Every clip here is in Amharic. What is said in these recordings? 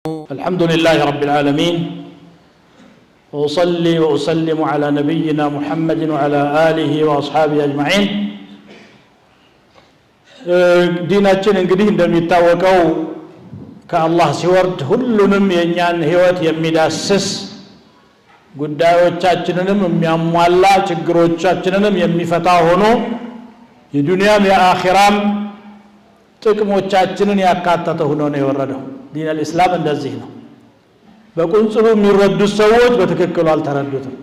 الحمد لله رب العالمين وأصلي وأسلم على نبينا محمد وعلى آله وأصحابه أجمعين ديناتنا እንግዲህ እንደሚታወቀው ከአላህ ሲወርድ ሁሉንም የኛን ህይወት የሚዳስስ ጉዳዮቻችንንም የሚያሟላ ችግሮቻችንንም የሚፈታ ሆኖ የዱንያም የአኺራም ጥቅሞቻችንን ያካተተ ሆኖ ነው የወረደው ዲን الاسلام እንደዚህ ነው በቁንጽሉ የሚረዱት ሰዎች በትክክሉ አልተረዱትም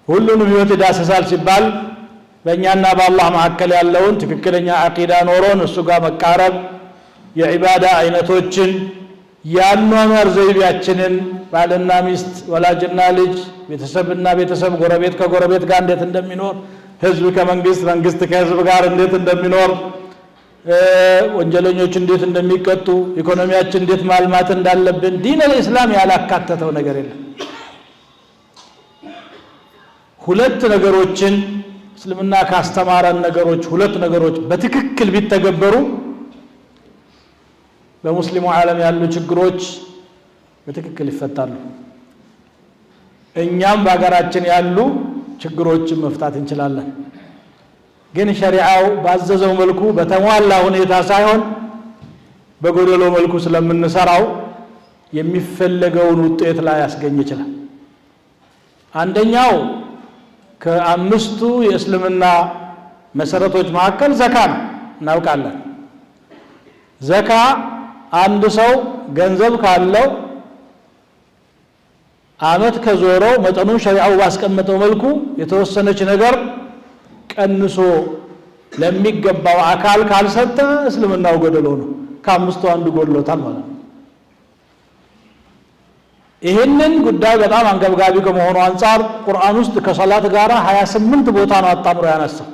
ሁሉንም ህይወት ዳሰሳል ሲባል በእኛና በአላህ መካከል ያለውን ትክክለኛ አቂዳ ኖሮን እሱ ጋር መቃረብ የዒባዳ አይነቶችን ያኗኗር ዘይቤያችንን ባልና ሚስት ወላጅና ልጅ ቤተሰብና ቤተሰብ ጎረቤት ከጎረቤት ጋር እንዴት እንደሚኖር ህዝብ ከመንግስት መንግስት ከህዝብ ጋር እንዴት እንደሚኖር ወንጀለኞች እንዴት እንደሚቀጡ ኢኮኖሚያችን እንዴት ማልማት እንዳለብን ዲን الاسلام ያላካተተው ነገር የለም ሁለት ነገሮችን እስልምና ካስተማረን ነገሮች ሁለት ነገሮች በትክክል ቢተገበሩ በሙስሊሙ ዓለም ያሉ ችግሮች በትክክል ይፈታሉ እኛም በአገራችን ያሉ ችግሮችን መፍታት እንችላለን ግን ሸሪዓው ባዘዘው መልኩ በተሟላ ሁኔታ ሳይሆን በጎደሎ መልኩ ስለምንሰራው የሚፈልገውን ውጤት ላይ ያስገኝ ይችላል አንደኛው ከአምስቱ የእስልምና መሰረቶች መካከል ዘካ ነው እናውቃለን ዘካ አንድ ሰው ገንዘብ ካለው አመት ከዞረው መጠኑን ሸሪዓው ባስቀመጠው መልኩ የተወሰነች ነገር ቀንሶ ለሚገባው አካል ካልሰጠ እስልምናው ጎደሎ ነው ከአምስቱ አንዱ ጎድሎታል ማለት ነው ይሄንን ጉዳይ በጣም አንገብጋቢ ከመሆኑ አንፃር ቁርአን ውስጥ ከሶላት ጋር 28 ቦታ ነው አጣምሮ ያነሳው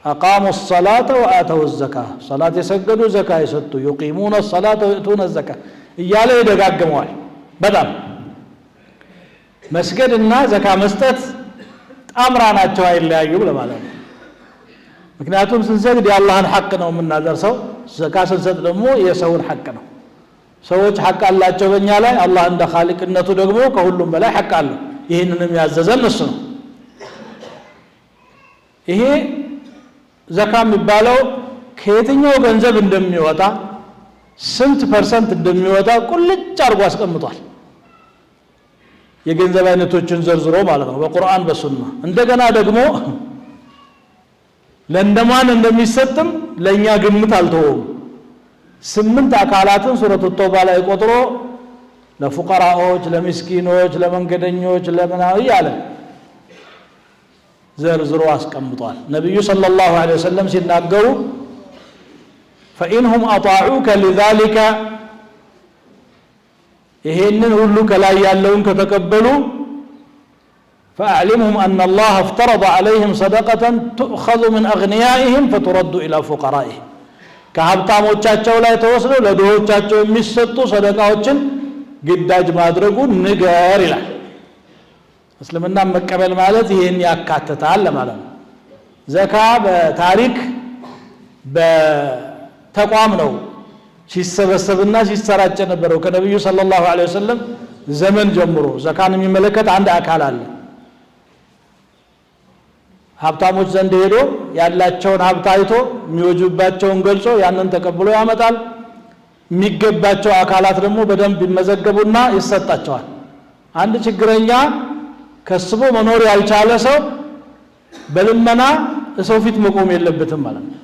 أقاموا الصلاة وآتوا الزكاة صلاة يسجدوا زكاة يسطوا يقيمون الصلاة ويؤتون الزكاة እያለ ይደጋግመዋል በጣም መስገድና ዘካ መስጠት ጣምራ ናቸው አይለያዩም ለማለት ነው ምክንያቱም ስንሰግድ የአላህን ሐቅ ነው የምናደርሰው ዘካ ስንሰጥ ደግሞ የሰውን ሐቅ ነው ሰዎች ሐቅ አላቸው በእኛ ላይ አላህ እንደ ኻሊቅነቱ ደግሞ ከሁሉም በላይ ሐቅ አለው ይህንንም ያዘዘን እሱ ነው ይሄ ዘካ የሚባለው ከየትኛው ገንዘብ እንደሚወጣ ስንት ፐርሰንት እንደሚወጣ ቁልጭ አድርጎ አስቀምጧል የገንዘብ አይነቶችን ዘርዝሮ ማለት ነው በቁርአን በሱና እንደገና ደግሞ ለእንደማን እንደሚሰጥም ለኛ ግምት አልተወውም 8 አካላትን ሱረቱ ተውባ ላይ ቆጥሮ ለፉቀራዎች ለምስኪኖች ለመንገደኞች ለምናዊ ያለ ዘርዝሮ አስቀምጧል ነብዩ ሰለላሁ ዐለይሂ ወሰለም ሲናገሩ فإنهم أطاعوك لذلك ይሄንን ሁሉ ከላይ ያለውን ከተቀበሉ فأعلمهم أن الله افترض عليهم صدقة تؤخذ من أغنيائهم فترد إلى فقرائهم ከሀብታሞቻቸው ላይ ተወስዶ ለድሆቻቸው የሚሰጡ ሰደቃዎችን ግዳጅ ማድረጉን ንገር ይላል እስልምና መቀበል ማለት ይሄን ያካትታል ማለት ነው ዘካ በታሪክ በተቋም ነው ሲሰበሰብና ሲሰራጭ ነበረው ከነብዩ ሰለላሁ ዐለይሂ ወሰለም ዘመን ጀምሮ ዘካን የሚመለከት አንድ አካል አለ ሀብታሞች ዘንድ ሄዶ ያላቸውን ሀብት አይቶ የሚወጁባቸውን ገልጾ ያንን ተቀብሎ ያመጣል የሚገባቸው አካላት ደግሞ በደንብ ይመዘገቡና ይሰጣቸዋል አንድ ችግረኛ ከስቦ መኖር ያልቻለ ሰው በልመና ሰው ፊት መቆም የለበትም ማለት ነው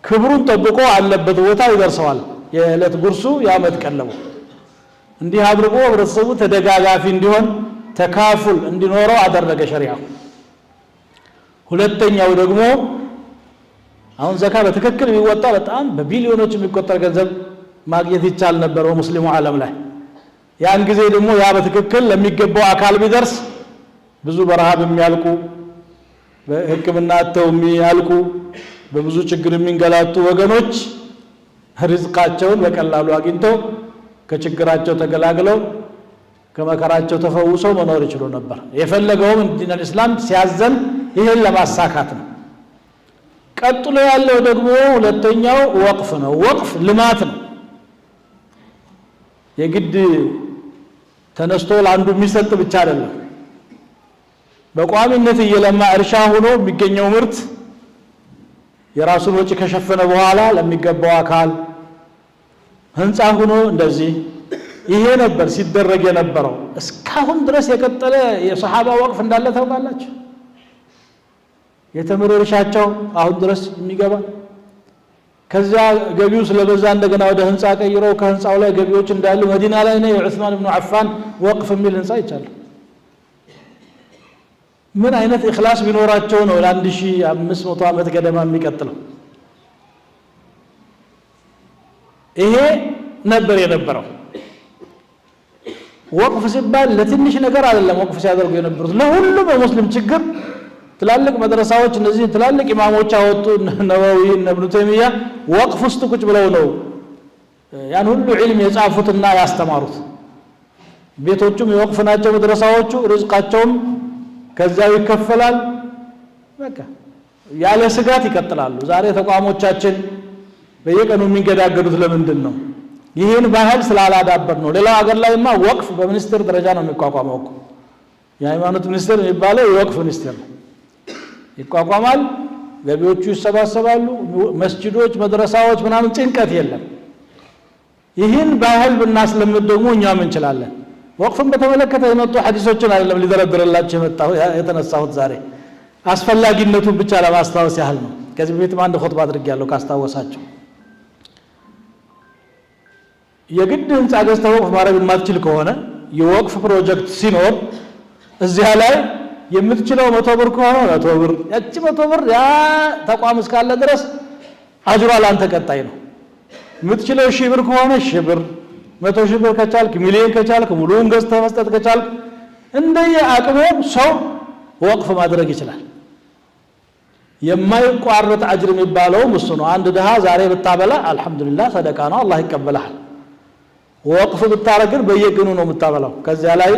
ክብሩን ጠብቆ አለበት ቦታ ይደርሰዋል የዕለት ጉርሱ ያመት ቀለቡ እንዲህ አድርጎ ህብረተሰቡ ተደጋጋፊ እንዲሆን ተካፉል እንዲኖረው አደረገ ሸሪዓው ሁለተኛው ደግሞ አሁን ዘካ በትክክል የሚወጣ በጣም በቢሊዮኖች የሚቆጠር ገንዘብ ማግኘት ይቻል ነበር በሙስሊሙ ዓለም ላይ ያን ጊዜ ደግሞ ያ በትክክል ለሚገባው አካል ቢደርስ ብዙ በረሃብ የሚያልቁ በህክምና አጥተው የሚያልቁ በብዙ ችግር የሚንገላቱ ወገኖች ርዝቃቸውን በቀላሉ አግኝተው ከችግራቸው ተገላግለው ከመከራቸው ተፈውሰው መኖር ይችሉ ነበር የፈለገውም ዲን الاسلام ሲያዘን ይሄን ለማሳካት ነው ቀጥሎ ያለው ደግሞ ሁለተኛው ወቅፍ ነው ወቅፍ ልማት ነው የግድ ተነስቶ ለአንዱ የሚሰጥ ብቻ አይደለም በቋሚነት እየለማ እርሻ ሆኖ የሚገኘው ምርት የራሱን ወጪ ከሸፈነ በኋላ ለሚገባው አካል ህንጻ ሆኖ እንደዚህ ይሄ ነበር ሲደረግ የነበረው እስካሁን ድረስ የቀጠለ የሱሐባ ወቅፍ እንዳለ ታውቃላችሁ የተምር እርሻቸው አሁን ድረስ የሚገባ ከዛ ገቢው ስለበዛ እንደገና ወደ ህንጻ ቀይረው ከህንጻው ላይ ገቢዎች እንዳሉ መዲና ላይ ነው የዑስማን ኢብኑ አፋን ወቅፍ የሚል ህንጻ ይቻላል ምን አይነት ኢኽላስ ቢኖራቸው ነው ለ1500 ዓመት ገደማ የሚቀጥለው ይሄ ነበር የነበረው ወቅፍ ሲባል ለትንሽ ነገር አይደለም ወቅፍ ሲያደርጉ የነበሩት ለሁሉም የሙስሊም ችግር ትላልቅ መድረሳዎች እነዚህ ትላልቅ ኢማሞች አወጡ ነወዊ ኢብኑ ተይሚያ ወቅፍ ውስጥ ቁጭ ብለው ነው ያን ሁሉ ዒልም የጻፉትና ያስተማሩት ቤቶቹም የወቅፍ ናቸው መድረሳዎቹ ርዝቃቸውም ከዛው ይከፈላል በቃ ያለ ስጋት ይቀጥላሉ ዛሬ ተቋሞቻችን በየቀኑ የሚገዳገዱት ለምንድን ነው ይሄን ባህል ስላላዳበር ነው ሌላ ሀገር ላይማ ወቅፍ በሚኒስትር ደረጃ ነው የሚቋቋመው እኮ የሃይማኖት ሚኒስትር የሚባለው የወቅፍ ሚኒስትር ነው ይቋቋማል ገቢዎቹ ይሰባሰባሉ መስጂዶች መድረሳዎች ምናምን ጭንቀት የለም ይሄን ባህል ብናስለምድ ደግሞ እኛም እንችላለን ወቅፍን በተመለከተ የመጡ ሐዲሶችን አይደለም ሊደረድርላችሁ የተነሳሁት ዛሬ አስፈላጊነቱን ብቻ ለማስታወስ ያህል ነው ከዚህ በፊት አንድ ኹጥባ አድርጌያለሁ ካስታወሳችሁ የግድ ህንጻ ገዝተው ወቅፍ ማድረግ የማትችል ከሆነ የወቅፍ ፕሮጀክት ሲኖር እዚያ ላይ የምትችለው 100 ብር ከሆነ 100 ብር ያቺ 100 ብር ያ ተቋም እስካለ ድረስ አጅሯ ላንተ ቀጣይ ነው የምትችለው 1000 ብር ከሆነ 1000 ብር 100,000 ብር ከቻልክ ሚሊዮን ከቻልክ ሙሉውን ገዝተህ መስጠት ከቻልክ እንደየ አቅሙ ሰው ወቅፍ ማድረግ ይችላል የማይቋረጥ አጅር የሚባለው እሱ ነው አንድ ድሃ ዛሬ ብታበላ አልহামዱሊላህ ሰደቃ ነው አላህ ይቀበላል ወቅፍ ብታረግር በየቀኑ ነው የምታበላው ከዚያ ላይ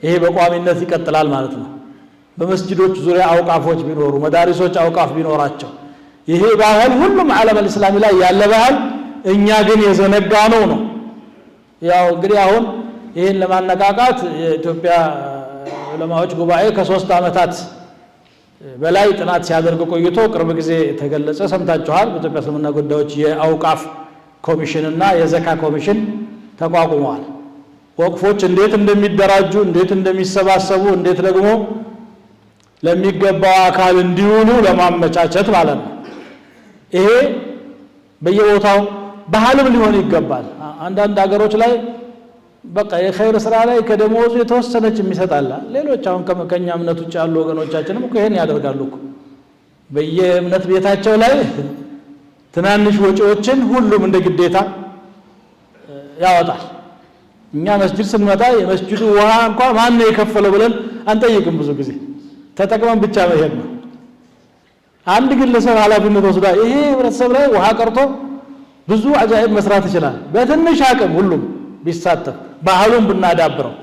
ይሄ በቋሚነት ይቀጥላል ማለት ነው በመስጂዶች ዙሪያ አውቃፎች ቢኖሩ መዳሪሶች አውቃፍ ቢኖራቸው ይሄ ባህል ሁሉም ዓለም እስላሚ ላይ ያለ ባህል እኛ ግን የዘነጋ ነው ያው እንግዲህ አሁን ይሄን ለማነቃቃት የኢትዮጵያ ዑለማዎች ጉባኤ ከ3 አመታት በላይ ጥናት ሲያደርግ ቆይቶ ቅርብ ጊዜ ተገለጸ ሰምታችኋል በኢትዮጵያ እስልምና ጉዳዮች የአውቃፍ ኮሚሽን እና የዘካ ኮሚሽን ተቋቁመዋል ወቅፎች እንዴት እንደሚደራጁ እንዴት እንደሚሰባሰቡ እንዴት ደግሞ ለሚገባው አካል እንዲውሉ ለማመቻቸት ማለት ነው ይሄ በየቦታው ባህልም ሊሆን ይገባል አንዳንድ ሀገሮች ላይ በቃ የኸይር ስራ ላይ ከደሞዙ የተወሰነች የሚሰጣላ ሌሎች አሁን ከኛ እምነት ውጭ ያሉ ወገኖቻችንም እኮ ይሄን ያደርጋሉ እኮ በየእምነት ቤታቸው ላይ ትናንሽ ወጪዎችን ሁሉም እንደ ግዴታ ያወጣል እኛ መስጂድ ስንመጣ የመስጂዱ ውሃ እንኳን ማን ነው የከፈለው ብለን አንጠይቅም ብዙ ጊዜ ተጠቅመን ብቻ መሄድ ነው አንድ ግለሰብ ኃላፊነት ወስዶ ይሄ ህብረተሰብ ላይ ውሃ ቀርቶ ብዙ አጃኢብ መስራት ይችላል በትንሽ አቅም ሁሉም ቢሳተፍ ባህሉን ብናዳብረው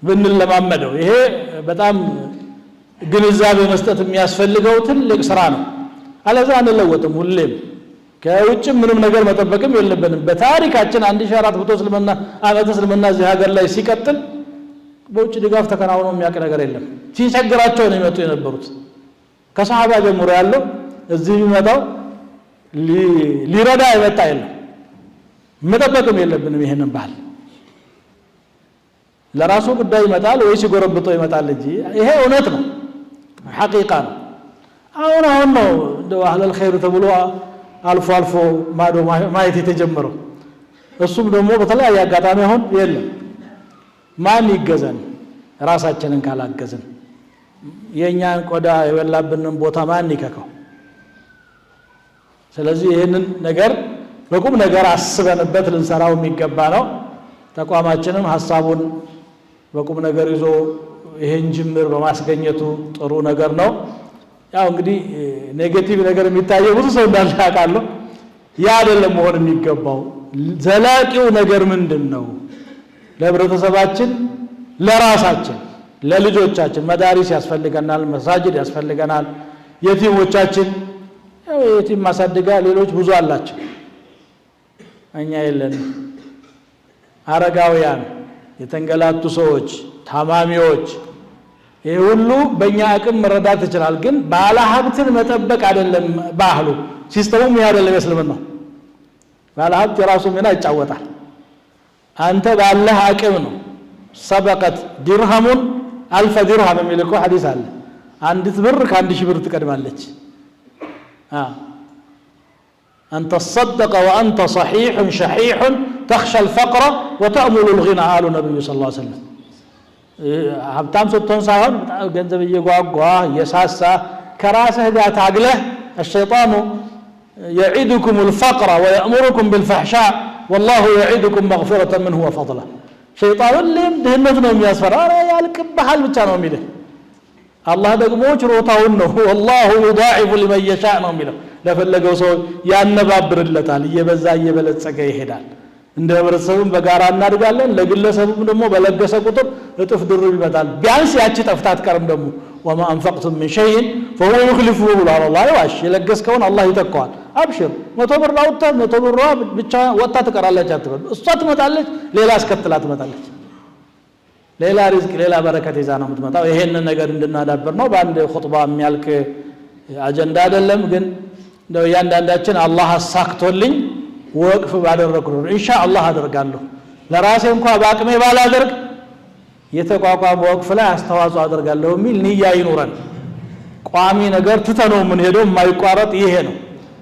ብንለማመደው ይሄ በጣም ግንዛቤ መስጠት የሚያስፈልገው ትልቅ ስራ ነው አለዛ አንለወጥም ሁሌም ከውጭ ምንም ነገር መጠበቅም የለብንም በታሪካችን 1400 እስልምና ዓመት እስልምና እዚህ ሀገር ላይ ሲቀጥል በውጭ ድጋፍ ተከናውኖ የሚያውቅ ነገር የለም ሲቸግራቸው ነው የመጡ የነበሩት ከሰሃባ ጀምሮ ያለው እዚህ የሚመጣው ሊረዳ የመጣ የለም መጠበቅም የለብንም ይሄንን ባህል ለራሱ ጉዳይ ይመጣል ወይ ሲጎረብጦ ይመጣል እንጂ ይሄ እውነት ነው ሐቂቃ ነው አሁን ነው እንደው አህለል ኸይር ተብሎ አልፎ አልፎ ማዶ ማየት የተጀመረው እሱም ደግሞ በተለያየ አጋጣሚ አሁን የለም ማን ይገዘን ራሳችንን ካላገዝን የኛን ቆዳ የበላብንን ቦታ ማን ይከከው ስለዚህ ይሄንን ነገር በቁም ነገር አስበንበት ልንሰራው የሚገባ ነው ተቋማችንም ሐሳቡን በቁም ነገር ይዞ ይሄን ጅምር በማስገኘቱ ጥሩ ነገር ነው ያው እንግዲህ ኔጌቲቭ ነገር የሚታየው ብዙ ሰው እንዳለ ያውቃሉ ያ አይደለም መሆን የሚገባው ዘላቂው ነገር ምንድነው ለህብረተሰባችን ለራሳችን ለልጆቻችን መዳሪስ ያስፈልገናል መሳጅድ ያስፈልገናል የቲሞቻችን ያው የቲም ማሳደጋ ሌሎች ብዙ አላቸው እኛ የለንም አረጋውያን የተንገላቱ ሰዎች ታማሚዎች ይሄ ሁሉ በእኛ አቅም መረዳት ይችላል ግን ባለ ሀብትን መጠበቅ አይደለም ባህሉ ሲስተሙም ይሄ አይደለም እስልምና ባለ ሀብት የራሱ ሚና ይጫወታል አንተ ባለህ አቅም ነው ሰበቀት ድርሃሙን አልፈ ድርሃም የሚልኩ ሐዲስ አለ አንዲት ብር ከአንድ ሺህ ብር ትቀድማለች أن تصدق وأنت صحيح شحيح تخشى الفقر وتأمل الغنى قال النبي صلى الله عليه وسلم ሀብታም ስትሆን ሳይሆን ገንዘብ እየጓጓ የሳሳ ከራስህ ጋር ታግለህ الشيطان يعدكم الفقر ويأمركم بالفحشاء والله يعدكم مغفرة منه وفضله شيطان الليم دهنت ነው የሚያስፈራራ ያልቅብሃል ብቻ ነው የሚልህ አላህ ደግሞ ችሮታውን ነው والله يضاعف لمن يشاء ነው የሚለው ለፈለገው ሰው ያነባብርለታል እየበዛ እየበለጸገ ይሄዳል እንደ ህብረተሰቡም በጋራ እናድጋለን ለግለሰቡም ደግሞ በለገሰ ቁጥር እጥፍ ድርብ ይመጣል ቢያንስ ያቺ ጠፍታት ቀርም ደግሞ وما انفقتم من شيء فهو يخلفه على الله ዋሽ የለገስከውን አላህ ይተካዋል አብሽር 100 ብር አውጣ 100 ብር ብቻ ወጣ ትቀራለች አትበል እሷ ትመጣለች ሌላ አስከትላ ትመጣለች ሌላ ሪዝቅ ሌላ በረከት ይዛ ነው የምትመጣው ይሄንን ነገር እንድናዳብር ነው በአንድ ኹጥባ የሚያልቅ አጀንዳ አይደለም ግን እንደው ያንዳንዳችን አላህ አሳክቶልኝ ወቅፍ ባደረኩ ነው ኢንሻአላህ አደርጋለሁ ለራሴ እንኳን ባቅሜ ባላደርግ የተቋቋመ ወቅፍ ላይ አስተዋጽኦ አደርጋለሁ የሚል ንያ ይኖረን ቋሚ ነገር ትተነው ምን ሄዶ የማይቋረጥ ይሄ ነው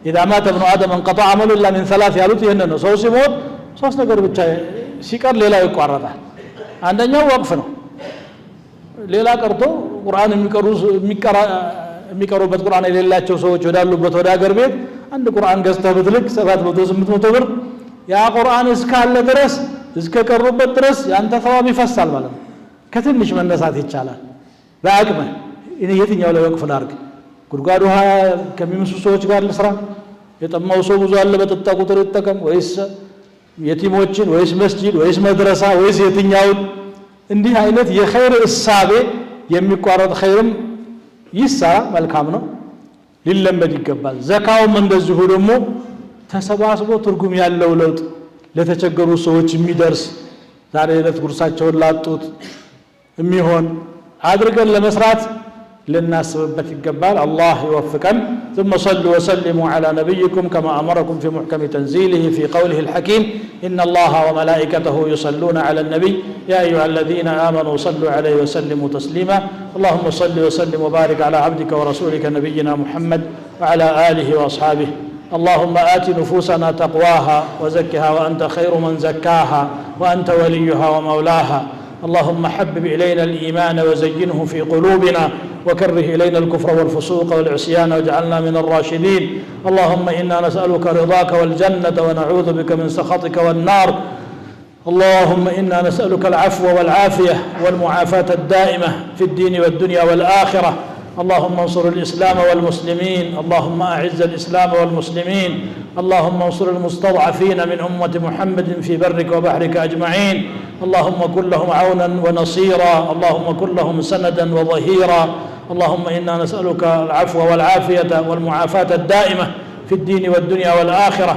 اذا مات ابن ادم انقطع عمله الا من ثلاث ያሉት ይሄን ነው ሰው ሲሞት ሶስት ነገር ብቻ ሲቀር ሌላው ይቋረጣል አንደኛው ወቅፍ ነው ሌላ ቀርቶ ቁርአን የሚቀሩበት ቁርአን የሌላቸው ሰዎች ወዳሉበት ወደ ሀገር ቤት አንድ ቁርአን ገዝተህ ብትልክ 700 800 ብር ያ ቁርአን እስካለ ድረስ እስከቀሩበት ድረስ ያንተ ተዋብ ይፈሳል ማለት ነው ከትንሽ መነሳት ይቻላል በአቅም እኔ የትኛው ላይ ወቅፍ ላድርግ ጉድጓድ ውሃ ከሚምሱ ሰዎች ጋር ልስራ የጠማው ሰው ብዙ አለ በጠጣ ቁጥር ይጠቀም ወይስ የቲሞችን ወይስ መስጂድ ወይስ መድረሳ ወይስ የትኛው እንዲህ አይነት የኸይር እሳቤ የሚቋረጥ ኸይርም ይሰራ መልካም ነው ሊለመድ ይገባል ዘካውም እንደዚሁ ደግሞ ተሰባስቦ ትርጉም ያለው ለውጥ ለተቸገሩ ሰዎች የሚደርስ ዛሬ ዕለት ጉርሳቸውን ላጡት የሚሆን አድርገን ለመስራት للناسبت الجبال الله يوفقن ثم صلوا وسلموا على نبيكم كما أمركم في محكم تنزيله في قوله الحكيم إن الله وملائكته يصلون على النبي يا أيها الذين آمنوا صلوا عليه وسلموا تسليما اللهم صل وسلم وبارك على عبدك ورسولك نبينا محمد وعلى آله وأصحابه اللهم آت نفوسنا تقواها وزكها وأنت خير من زكاها وأنت وليها ومولاها اللهم حبب إلينا الإيمان وزينه في قلوبنا وكره إلينا الكفر والفسوق والعصيان واجعلنا من الراشدين اللهم إنا نسألك رضاك والجنة ونعوذ بك من سخطك والنار اللهم إنا نسألك العفو والعافية والمعافاة الدائمة في الدين والدنيا والآخرة اللهم انصر الإسلام والمسلمين اللهم أعز الإسلام والمسلمين اللهم انصر المستضعفين من أمة محمد في برك وبحرك أجمعين اللهم كن لهم عونا ونصيرا اللهم كن لهم سندا وظهيرا اللهم إنا نسألك العفو والعافية والمعافاة الدائمة في الدين والدنيا والآخرة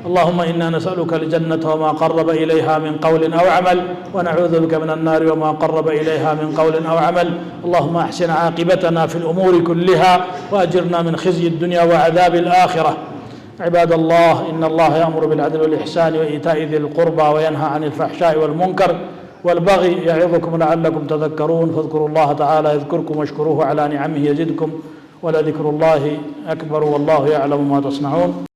اللهم إنا نسألك الجنة وما قرب إليها من قول أو عمل ونعوذ بك من النار وما قرب إليها من قول أو عمل اللهم أحسن عاقبتنا في الأمور كلها وأجرنا من خزي الدنيا وعذاب الآخرة عباد الله إن الله يأمر بالعدل والإحسان وإيتاء ذي القربى وينهى عن الفحشاء والمنكر والبغي يعظكم لعلكم تذكرون فاذكروا الله تعالى يذكركم واشكروه على نعمه يزدكم ولذكر الله أكبر والله يعلم ما تصنعون